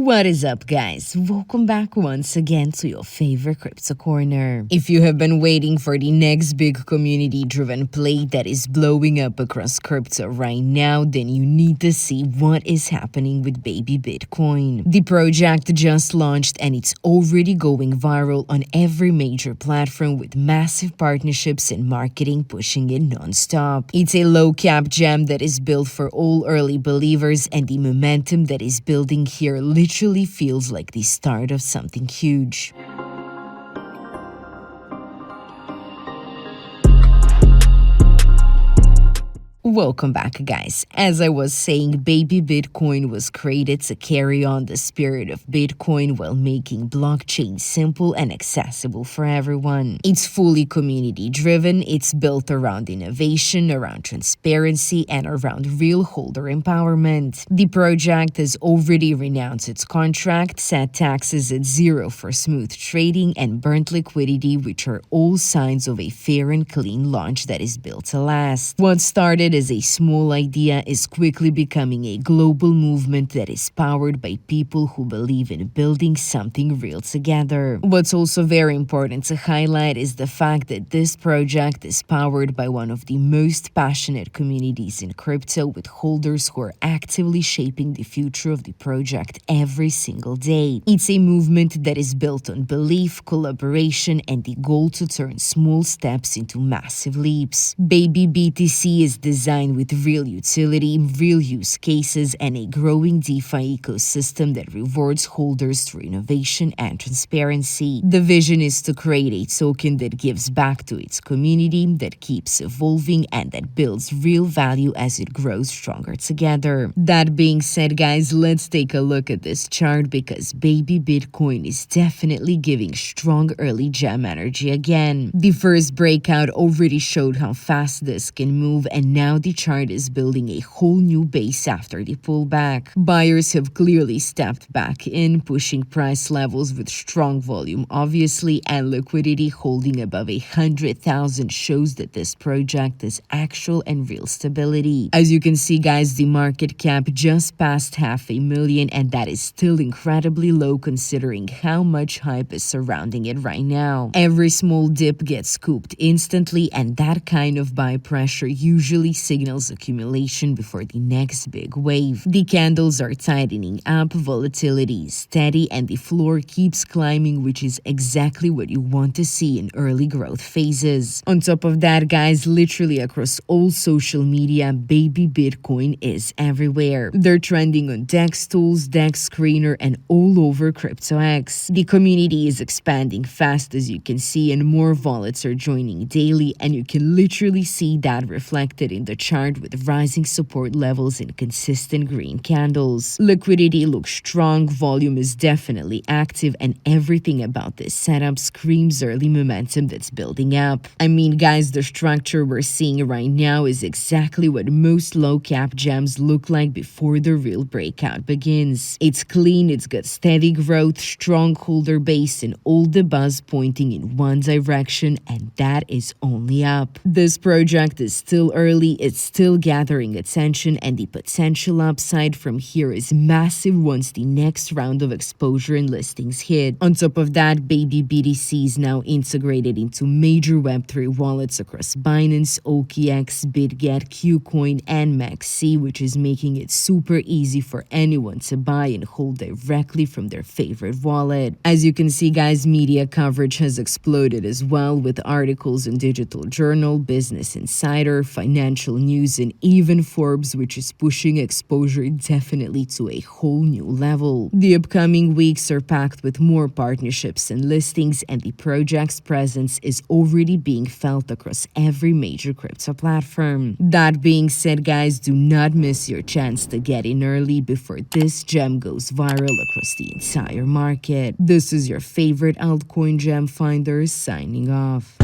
What is up, guys? Welcome back once again to your favorite crypto corner. If you have been waiting for the next big community-driven play that is blowing up across crypto right now, then you need to see what is happening with BabyBTC. The project just launched and it's already going viral on every major platform with massive partnerships and marketing pushing it non-stop. It's a low-cap gem that is built for all early believers, and the momentum that is building here literally feels like the start of something huge. Welcome back, guys. As I was saying, BabyBTC was created to carry on the spirit of Bitcoin while making blockchain simple and accessible for everyone. It's fully community-driven, it's built around innovation, around transparency, and around real holder empowerment. The project has already renounced its contract, set taxes at zero for smooth trading, and burnt liquidity, which are all signs of a fair and clean launch that is built to last. What started as a small idea is quickly becoming a global movement that is powered by people who believe in building something real together. What's also very important to highlight is the fact that this project is powered by one of the most passionate communities in crypto, with holders who are actively shaping the future of the project every single day. It's a movement that is built on belief, collaboration, and the goal to turn small steps into massive leaps. BabyBTC is designed with real utility, real use cases, and a growing DeFi ecosystem that rewards holders through innovation and transparency. The vision is to create a token that gives back to its community, that keeps evolving, and that builds real value as it grows stronger together. That being said, guys, let's take a look at this chart, because BabyBTC is definitely giving strong early gem energy again. The first breakout already showed how fast this can move, and now the chart is building a whole new base after the pullback. Buyers have clearly stepped back in, pushing price levels with strong volume, obviously, and liquidity holding above 100,000 shows that this project is actual and real stability. As you can see, guys, the market cap just passed 500,000, and that is still incredibly low considering how much hype is surrounding it right now. Every small dip gets scooped instantly, and that kind of buy pressure usually signals accumulation before the next big wave. The candles are tightening up, volatility is steady, and the floor keeps climbing, which is exactly what you want to see in early growth phases. On top of that, guys, literally across all social media, BabyBTC is everywhere. They're trending on DEX tools, DEX Screener, and all over CryptoX. The community is expanding fast, as you can see, and more wallets are joining daily, and you can literally see that reflected in the chart with rising support levels and consistent green candles. Liquidity looks strong, volume is definitely active, and everything about this setup screams early momentum that's building up. I mean, guys, the structure we're seeing right now is exactly what most low-cap gems look like before the real breakout begins. It's clean, it's got steady growth, strong holder base, and all the buzz pointing in one direction, and that is only up. This project is still early, it's still gathering attention, and the potential upside from here is massive once the next round of exposure and listings hit. On top of that, BabyBTC is now integrated into major Web3 wallets across Binance, OKX, BitGet, KuCoin, and MEXC, which is making it super easy for anyone to buy and hold directly from their favorite wallet. As you can see, guys, media coverage has exploded as well, with articles in Digital Journal, Business Insider, Financial News, and even Forbes, which is pushing exposure definitely to a whole new level. The upcoming weeks are packed with more partnerships and listings, and the project's presence is already being felt across every major crypto platform. That being said, guys, do not miss your chance to get in early before this gem goes viral across the entire market. This is your favorite altcoin gem finder signing off.